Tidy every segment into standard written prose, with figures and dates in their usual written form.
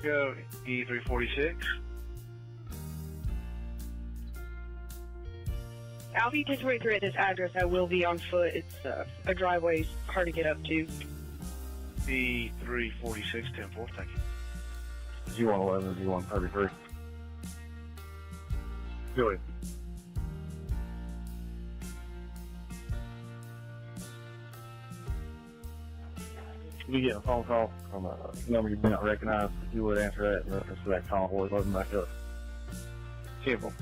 Go E346. I'll be just through at this address. I will be on foot. It's a driveway, it's hard to get up to. E346, 10-4, thank you. G111, G133. Go ahead. If you get a phone call from a number you may not recognize, you would answer that in reference to that convoy loading back up. Simple.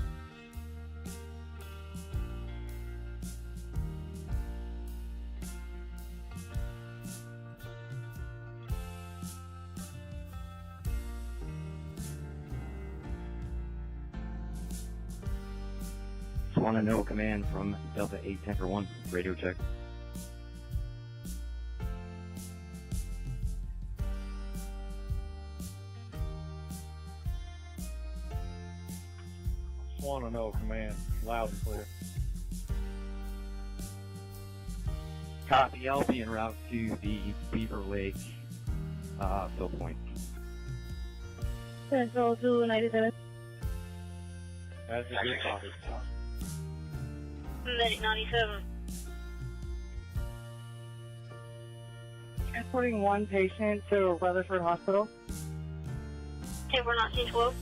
Just want to know command from Delta 8 Tanker 1, radio check. Want to know command, loud and clear. Copy, I'll be en route to the Beaver Lake fill point. Central Zulu 97. That's a good topic. Medic 97. Transporting one patient to Rutherford Hospital. 10-4, 1912.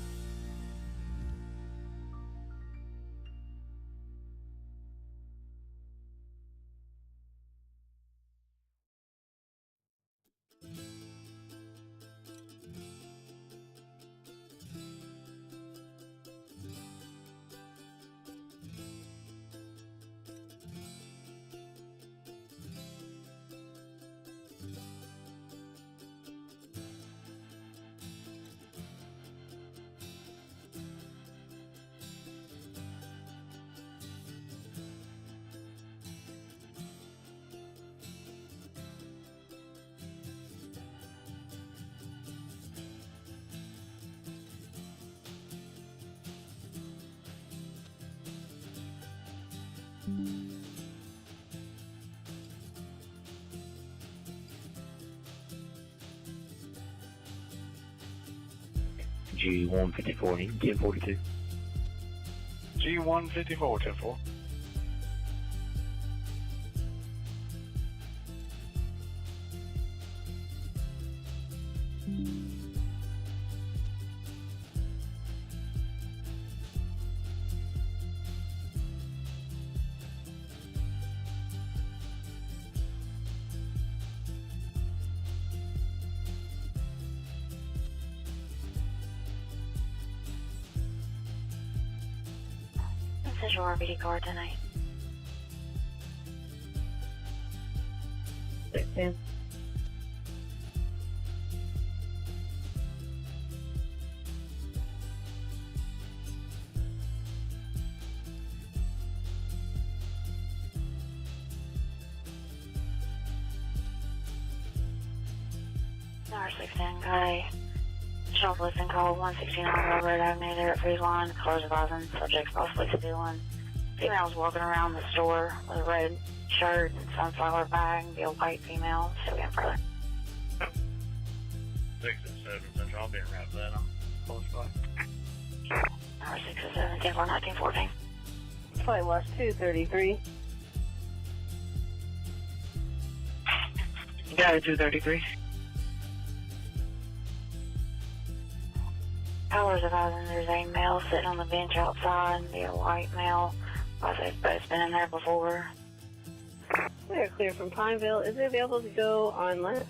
G154, 1042. G154, 10-4. This is your RPD card tonight. 610. R610 guy. Shoplifting call 169 Railroad Avenue there at Freeze Line. Cars advising subjects possibly stealing. Female's walking around the store with a red shirt and sunflower bag. Be a white female. So again further. 6 and 7 Central, I'll be en route to that. I'm close by. R607 10-4, 1914. Flight West 233. Got it, 233. Powers advising there's a male sitting on the bench outside. Be a white male. They've both been in there before. We are clear from Pineville. Is it available to go on land?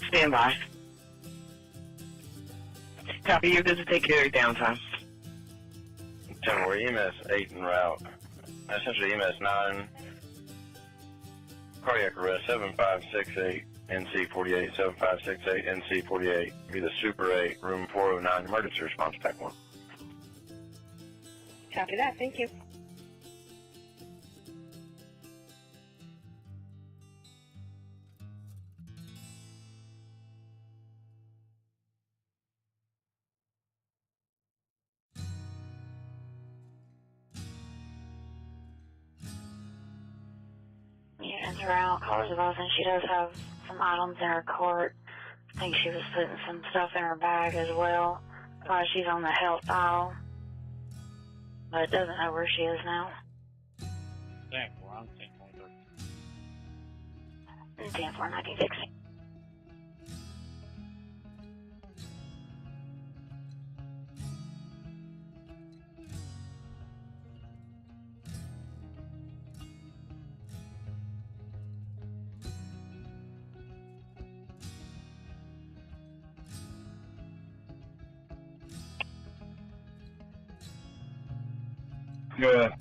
Stand by. Copy, you're good to take care of downtime. 10, we're EMS 8 en route. Essentially EMS 9. Cardiac arrest 7568 NC48, 7568 NC48. Be the Super 8, room 409, emergency response pack 1. Copy that. Thank you. Yeah, her out. Callers advising she does have some items in her cart. I think she was putting some stuff in her bag as well. She's on the health aisle, but doesn't know where she is now. 10-4, I'm 10-23. 10-4, 1960. Go ahead.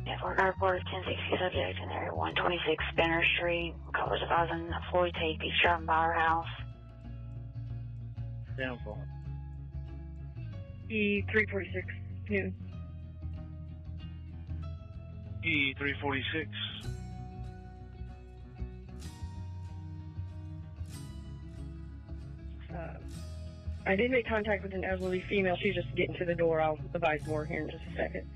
Network Airport 1060 subject in area 126 Spinner Street. Callers advising Floyd Tate Beach driving by her house. 10-4. E346 noon. E346. I did make contact with an elderly female. She's just getting to the door. I'll advise more here in just a second.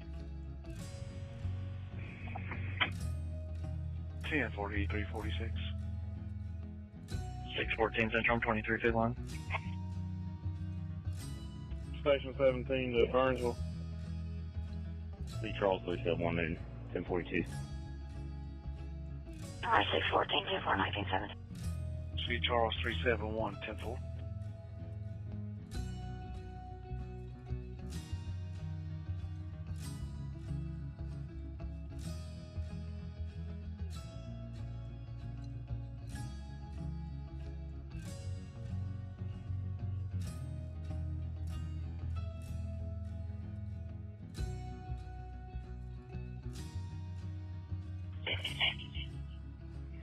10-4 E346. 614 Central, 23 Fifth Line. Station 17 to Burnsville. C. Charles 371 noon, 1042. Alright, 614 10-4 1970. C. Charles 371, 10-4.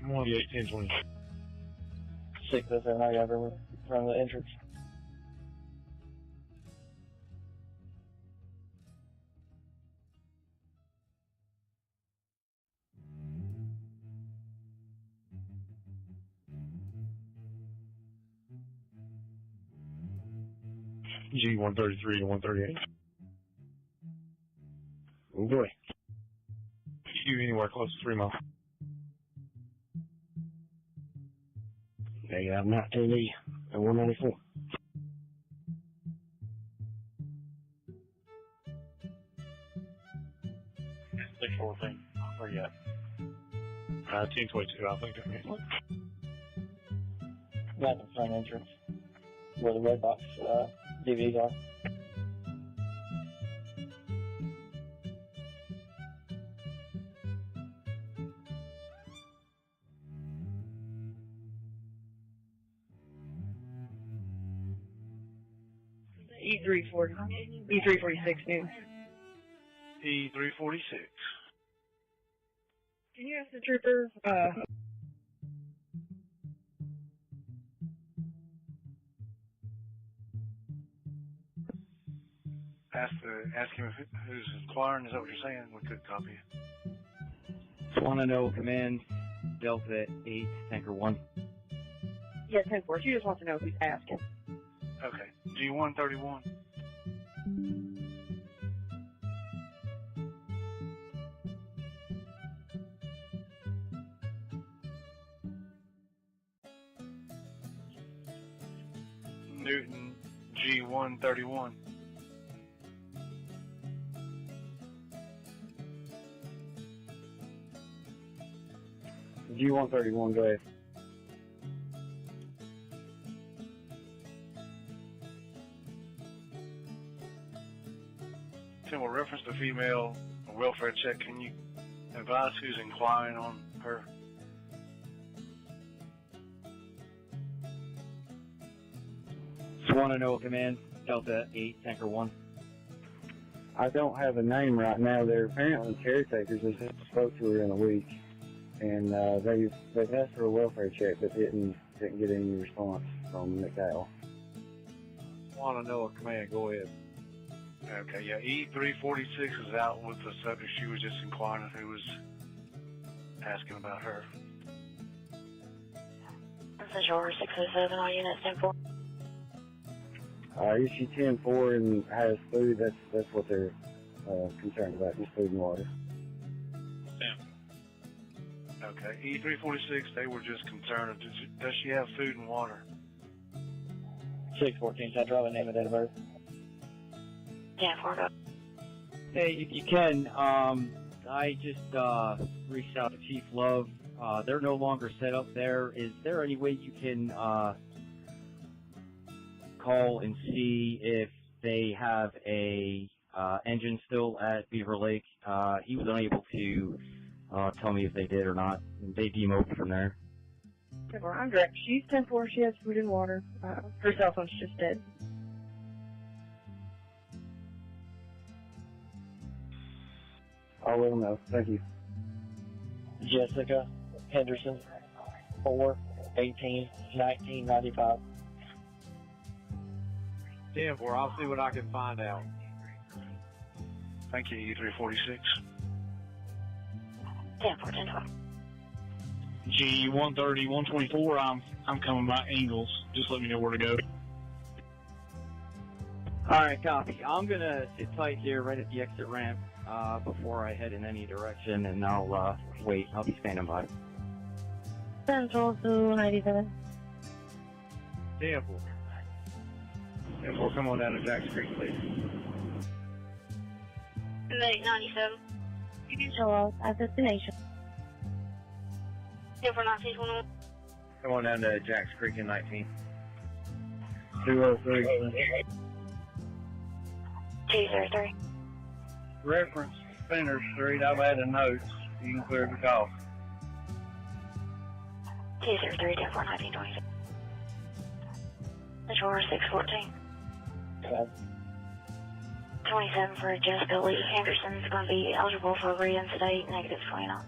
I'm on the 1820. 607, I got everyone from the entrance. G133 to 138. Oh boy. You anywhere close to 3 miles. They got 19E and 194. Six 14. Where you at? 1022, I think that means. Not the front entrance, where the red box DVDs are. E346 noon. E346. Can you ask the trooper, Ask him who's inquiring. Is that what you're saying? We could copy it. Want to know command Delta 8 Tanker 1. yeah, 10-4. She just wants to know who's asking. Okay. G131. Newton G131. G131, go ahead. Tim will reference the female welfare check. Can you advise who's inquiring on her? Just want to know command Delta 8 Tanker 1. I don't have a name right now. They're apparently caretakers. They just spoke to her in a week, and they've asked for a welfare check, but didn't get any response from McDowell. Want to know a command? Go ahead. Okay, yeah. E346 is out with the subject. She was just inquiring who was asking about her. This is your 607, all units 10-4. Issue 10-4 and has food. That's what they're concerned about, just food and water. Okay, E346, they were just concerned. Does she have food and water? 614, can I draw the name of that bird? Yeah, 4 Hey, if you can, I just reached out to Chief Love. They're no longer set up there. Is there any way you can call and see if they have a engine still at Beaver Lake? He was unable to tell me if they did or not. They demoted from there. I'm direct. She's 10-4. She has food and water. Her cell phone's just dead. I'll let them know. Thank you. Jessica Henderson, 4/18/1995. 10-4. I'll see what I can find out. Thank you, E346. 10-4, 10-12. G 130, 124. I'm coming by Angles. Just let me know where to go. Alright, copy. I'm gonna sit tight here right at the exit ramp before I head in any direction, and I'll wait. I'll be standing by. Central to 97. 10-4. 10-4, come on down to Jacks Creek, please. 97. You can show us at destination. 10-4, 1921. Come on down to Jacks Creek in 19. 203. 203. Reference Spinner Street. I've added notes. You can clear the call. 203, 10-4, 1926. Controller 614. 27 for Jessica Lee Henderson is going to be eligible for reinstate, negative 20 knots.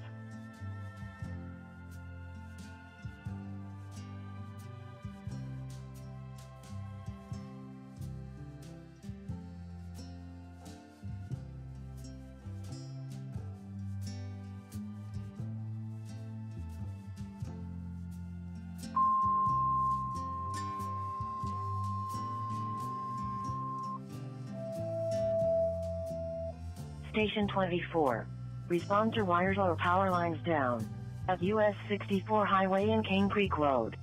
Station 24. Respond to wires or power lines down at US 64 Highway in Cane Creek Road.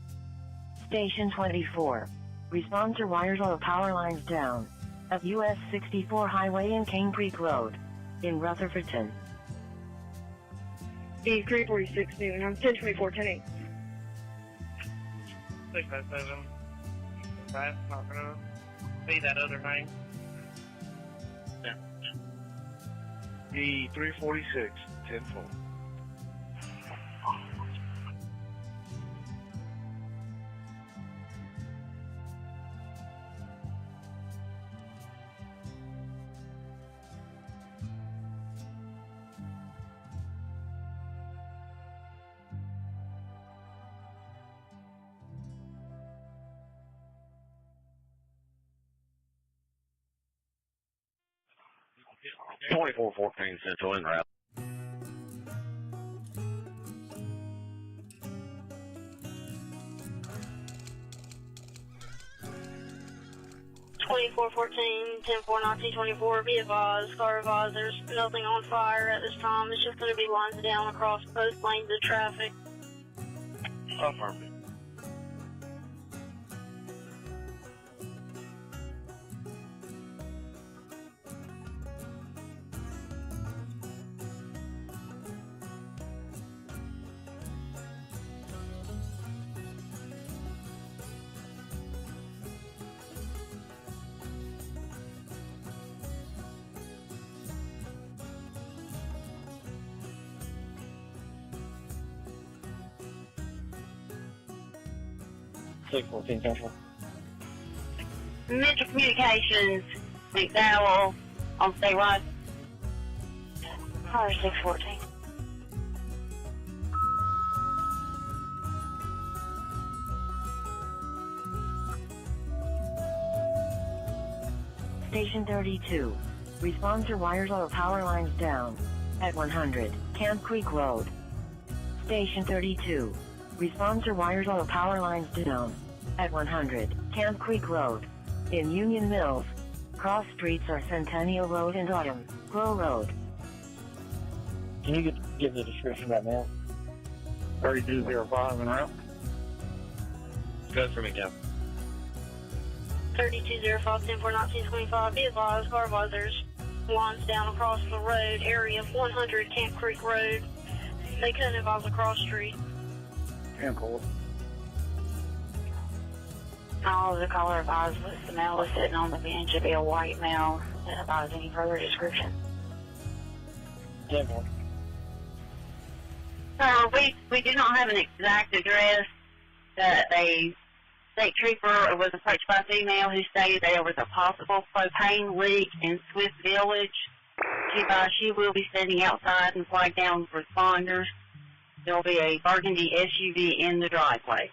Station 24. Respond to wires or power lines down at US 64 Highway in Cane Creek Road in Rutherfordton. E346 noon. I'm 10-24, 10-8. 657. That's not gonna be that other name. E346, 10-4. Yeah. 2414 Central en route. Twenty-four 14, 10-4, 1924. Be advised, car advised, there's nothing on fire at this time. It's just going to be lines down across both lanes of traffic. Affirmative. Central. Metro Communications, McDowell, on State Road. Car 614. Station 32. Respond to wires or power lines down at 100 Camp Creek Road. Station 32. Respond to wires or power lines down at 100 Camp Creek Road in Union Mills. Cross streets are Centennial Road and Autumn Grove Road. Can you give the description right now? 3205 en route. Good for me, Cap. 3205, 10-4-1925, be advised, car visors, lines down across the road, area 100 Camp Creek Road. They couldn't advise across street. 10-4. All of the caller advised was the male was sitting on the bench. It'd be a white male. Didn't advise any further description. 10-4. We do not have an exact address. That a state trooper was approached by a female who stated there was a possible propane leak in Swift Village. She will be standing outside and flag down responders. There will be a burgundy SUV in the driveway.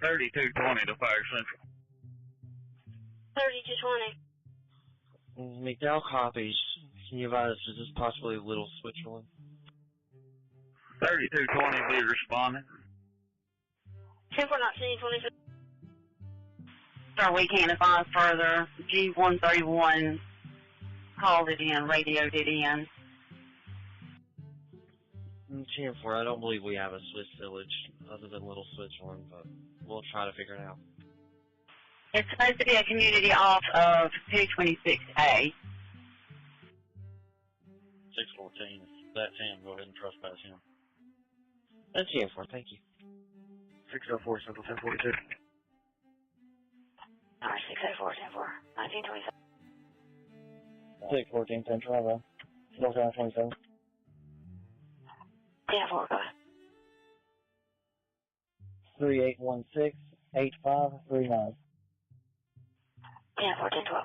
3220 to Fire Central. 3220. McDowell copies. Can you advise, is this possibly Little Switzerland? 3220 be responding. 10-4-1925. Sir, we can't advise further. G131 called it in, radioed it in. 10-4, I don't believe we have a Swiss Village other than Little Switzerland, but we'll try to figure it out. It's supposed to be a community off of 226A. 614, that's him. Go ahead and trespass him. That's 10-4, thank you. 604 Central 1042. Alright, 604, 10-4, 1927. 614 Central, North Carolina 27. 10-4, go ahead. 3816-8539. 10-4, 10-12.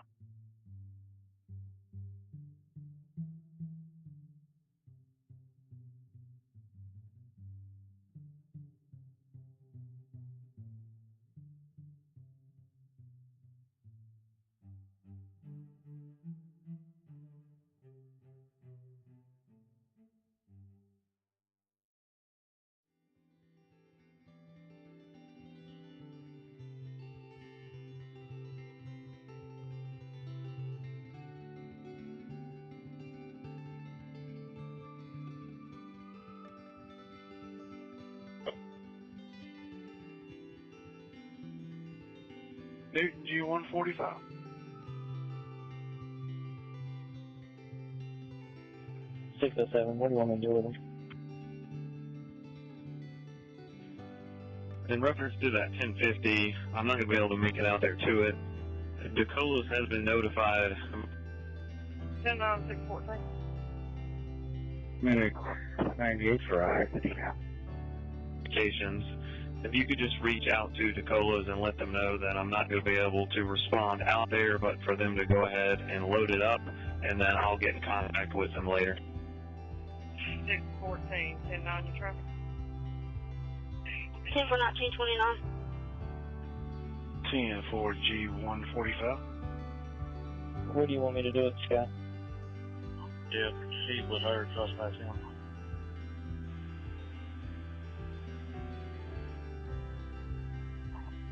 Newton G145. $607, what do you want me to do with them? In reference to that 1050, I'm not going to be able to make it out there to it. DeColos has been notified. 10-9-614. Minute 98 for Applications. If you could just reach out to DeColos and let them know that I'm not going to be able to respond out there, but for them to go ahead and load it up, and then I'll get in contact with them later. 614, 10-9, you traffic. 10-4-1929. 10-4 G145. What do you want me to do with Scott? Yeah, proceed with her, trespass him.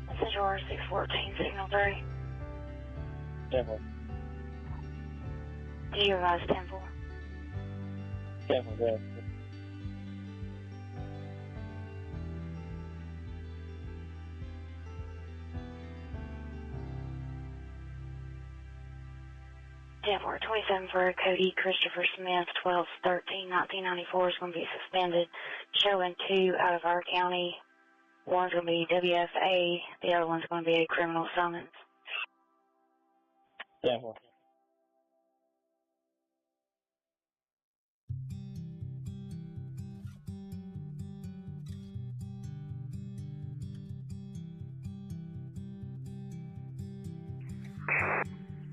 This is yours, 614, signal 3. 10-4. Do you advise 10-4? 10-4, go ahead. For 27 for Cody Christopher Smith, 12/13/1994 is going to be suspended. Showing 2 out of our county. One's going to be WFA. The other one's going to be a criminal summons. 10-4.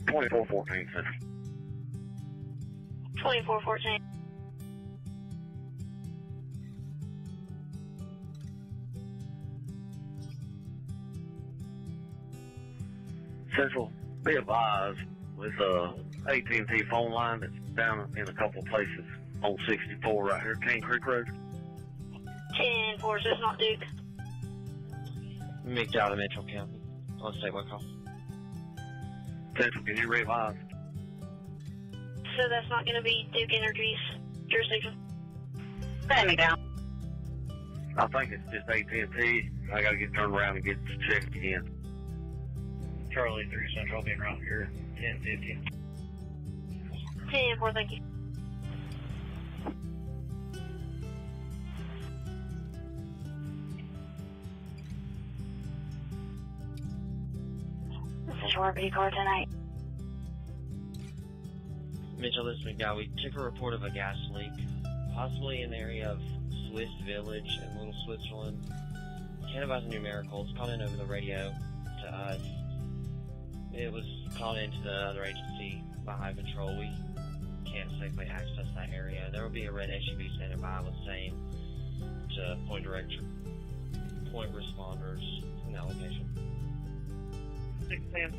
$24.14. 2414. Central, be advised with AT&T phone line that's down in a couple of places on 64 right here, Cane Creek Road. 10-4, is this not Duke? McDowell, Mitchell County. On statewide call. Central, can you revise? So that's not going to be Duke Energy's jurisdiction? Stand me down. I think it's just AT&T. I got to get turned around and get checked again. Charlie 3 Central, being around here, 10:50. 10-4, thank you. This is your RP car tonight. Mitchell, this is McDowell. We took a report of a gas leak, possibly in the area of Swiss Village in Little Switzerland. Can't advise a numerical. It's called in over the radio to us. It was called into the other agency by high patrol. We can't safely access that area. There will be a red SUV standing by with same to point responders in that location. 610.